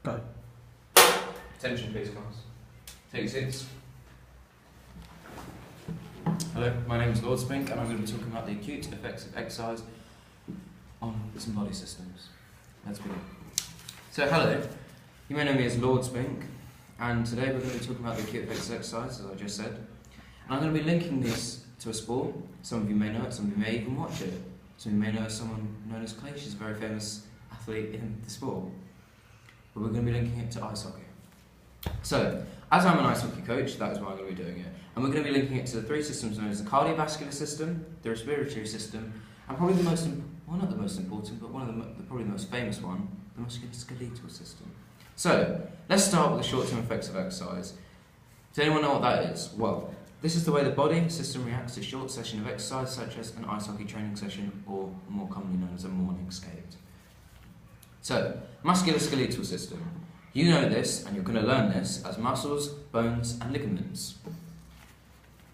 Go. Attention please, class. Take your seats. Hello, my name is Lord Spink and I'm going to be talking about the acute effects of exercise on some body systems. Let's begin. So hello, you may know me as Lord Spink, and today we're going to be talking about the acute effects of exercise, as I just said. And I'm going to be linking this to a sport. Some of you may know it, some of you may even watch it. Some of you may know someone known as Clay. She's a very famous athlete in the sport. But we're going to be linking it to ice hockey. So, as I'm an ice hockey coach, that is why I'm going to be doing it. And we're going to be linking it to the three systems known as the cardiovascular system, the respiratory system, and probably the most, well, not the most important, but one of the probably the most famous one, the musculoskeletal system. So, let's start with the short-term effects of exercise. Does anyone know what that is? Well, this is the way the body system reacts to a short session of exercise, such as an ice hockey training session, or more commonly known as a morning skate. So, musculoskeletal system. You know this, and you're going to learn this, as muscles, bones, and ligaments.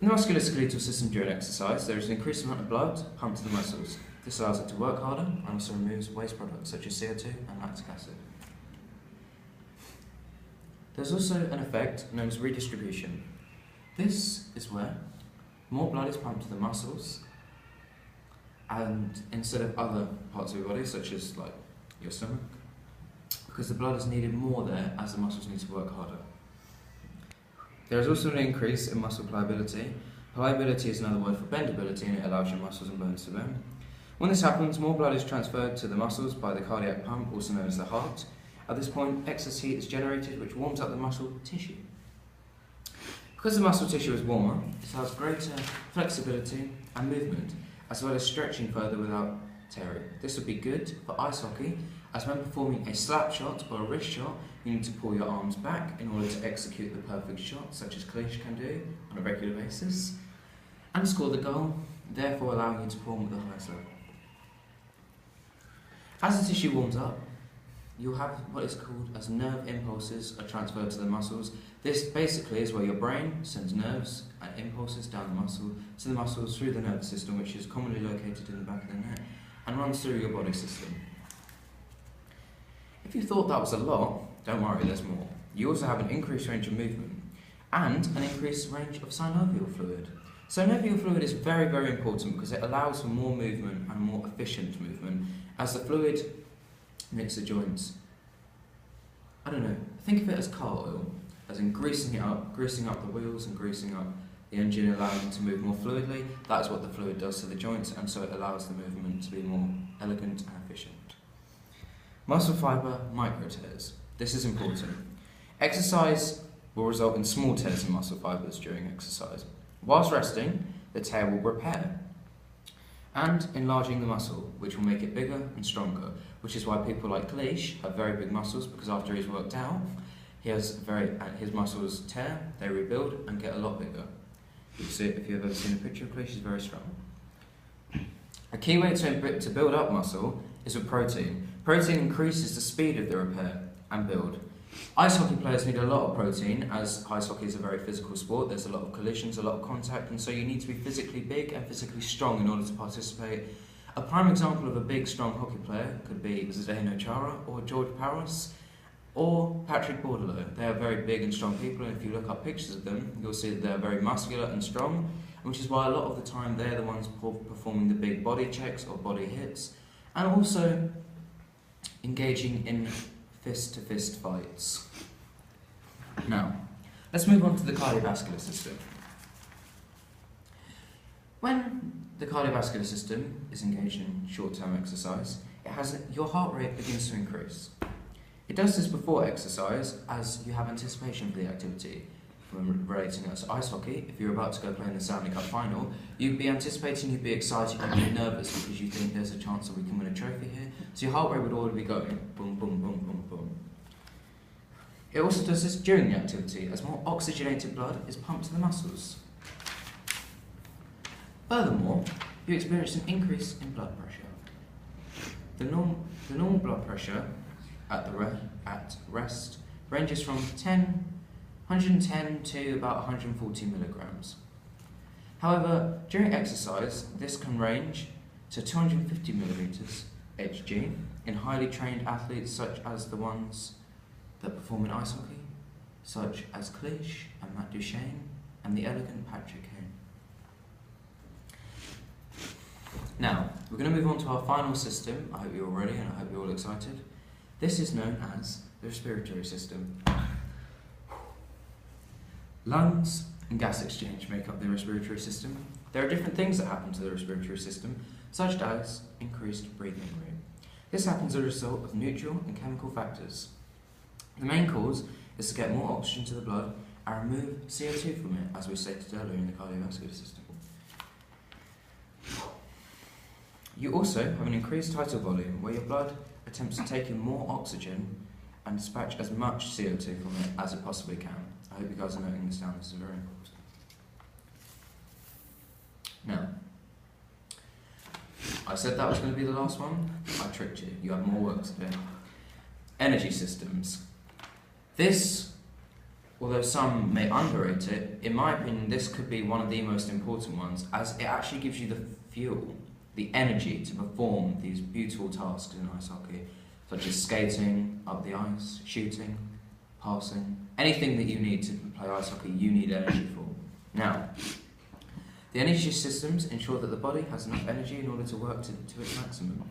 In the musculoskeletal system during exercise, there is an increased amount of blood pumped to the muscles. This allows it to work harder and also removes waste products such as CO2 and lactic acid. There's also an effect known as redistribution. This is where more blood is pumped to the muscles, and instead of other parts of your body, such as like your stomach, because the blood is needed more there as the muscles need to work harder. There is also an increase in muscle pliability. Pliability is another word for bendability, and it allows your muscles and bones to bend. When this happens, more blood is transferred to the muscles by the cardiac pump, also known as the heart. At this point, excess heat is generated, which warms up the muscle tissue. Because the muscle tissue is warmer, it allows greater flexibility and movement, as well as stretching further without tearing. This would be good for ice hockey, as when performing a slap shot or a wrist shot, you need to pull your arms back in order to execute the perfect shot, such as Clay can do on a regular basis, and score the goal, therefore allowing you to perform at the highest level. As the tissue warms up, you'll have what is called as nerve impulses are transferred to the muscles. This basically is where your brain sends nerves and impulses down the muscle to the muscles through the nervous system, which is commonly located in the back of the neck, and runs through your body system. If you thought that was a lot, don't worry, there's more. You also have an increased range of movement and an increased range of synovial fluid. Synovial fluid is very, very important because it allows for more movement and more efficient movement as the fluid knits the joints. I don't know, think of it as car oil, as in greasing up the wheels and greasing up the engine, allowing it to move more fluidly. That's what the fluid does to the joints, and so it allows the movement to be more elegant and efficient. Muscle fibre micro tears. This is important. Exercise will result in small tears in muscle fibres during exercise. Whilst resting, the tear will repair and enlarging the muscle, which will make it bigger and stronger, which is why people like Kleish have very big muscles, because after he's worked out, his muscles tear, they rebuild and get a lot bigger. You see it if you've ever seen a picture of Kleish, he's very strong. A key way to build up muscle is with protein. Protein increases the speed of the repair and build. Ice hockey players need a lot of protein, as ice hockey is a very physical sport. There's a lot of collisions, a lot of contact, and so you need to be physically big and physically strong in order to participate. A prime example of a big, strong hockey player could be Zdeno Chara or George Paris or Patrick Bordelot. They are very big and strong people, and if you look up pictures of them, you'll see that they're very muscular and strong, which is why a lot of the time they're the ones performing the big body checks or body hits, and also engaging in fist-to-fist fights. Now, let's move on to the cardiovascular system. When the cardiovascular system is engaged in short-term exercise, your heart rate begins to increase. It does this before exercise, as you have anticipation for the activity. When relating it to ice hockey, if you're about to go play in the Stanley Cup final, you'd be anticipating, you'd be excited, you'd be nervous because you think there's a chance that we can win a trophy here. So your heart rate would already be going boom, boom, boom, boom, boom. It also does this during the activity, as more oxygenated blood is pumped to the muscles. Furthermore, you experience an increase in blood pressure. The normal blood pressure at rest ranges from 110 to about 140 milligrams. However, during exercise, this can range to 250 millimeters Hg in highly trained athletes such as the ones that perform in ice hockey, such as Clich and Matt Duchesne and the elegant Patrick Kane. Now, we're going to move on to our final system. I hope you're all ready and I hope you're all excited. This is known as the respiratory system. Lungs and gas exchange make up the respiratory system. There are different things that happen to the respiratory system, such as increased breathing rate. This happens as a result of neutral and chemical factors. The main cause is to get more oxygen to the blood and remove CO2 from it, as we stated earlier in the cardiovascular system. You also have an increased tidal volume, where your blood attempts to take in more oxygen and dispatch as much CO2 from it as it possibly can. I hope you guys are noting this down, this is very important. Now, I said that was going to be the last one. I tricked you. You have more work to do. Energy systems. This, although some may underrate it, in my opinion, this could be one of the most important ones, as it actually gives you the fuel, the energy to perform these beautiful tasks in ice hockey, such as skating, up the ice, shooting, passing. Anything that you need to play ice hockey, you need energy for. Now, the energy systems ensure that the body has enough energy in order to work to its maximum.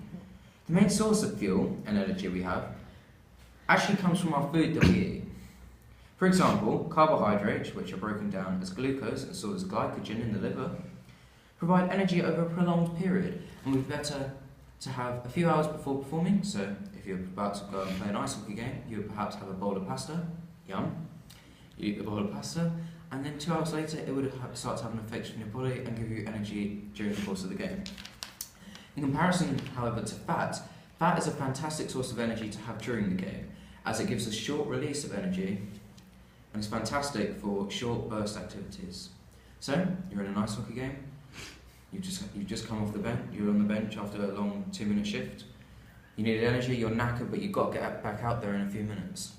The main source of fuel and energy we have actually comes from our food that we eat. For example, carbohydrates, which are broken down as glucose and stored as glycogen in the liver, provide energy over a prolonged period, and we're better to have a few hours before performing. So if you're about to go and play an ice hockey game, you would perhaps have a bowl of pasta, yum, you eat the bowl of pasta, and then 2 hours later it would start to have an effect on your body and give you energy during the course of the game. In comparison, however, to fat, fat is a fantastic source of energy to have during the game, as it gives a short release of energy and is fantastic for short burst activities. So, you're in an ice hockey game, you've just come off the bench, you're on the bench after a long 2-minute shift, you needed energy, you're knackered, but you've got to get back out there in a few minutes.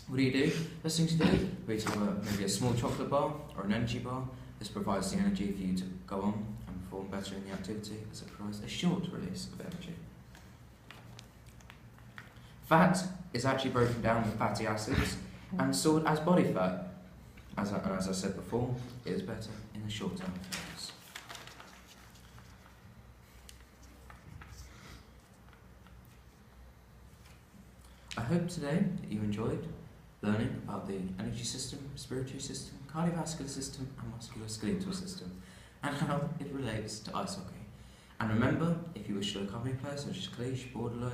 What do? Best thing to do, we have maybe a small chocolate bar or an energy bar. This provides the energy for you to go on and perform better in the activity, as it provides a short release of energy. Fat is actually broken down with fatty acids and stored as body fat. As I said before, it is better in the short term effects. I hope today that you enjoyed learning about the energy system, respiratory system, cardiovascular system and musculoskeletal system, and how it relates to ice hockey. And remember, if you wish to look up any players such as Clich, Bordelot,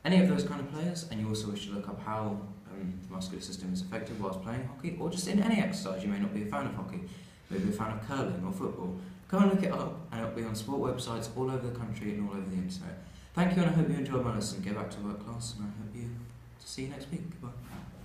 any of those kind of players, and you also wish to look up how the muscular system is affected whilst playing hockey, or just in any exercise, you may not be a fan of hockey, maybe a fan of curling or football, go and look it up, and it'll be on sport websites all over the country and all over the internet. Thank you, and I hope you enjoyed my lesson. Get back to work class, and I hope to see you next week. Goodbye.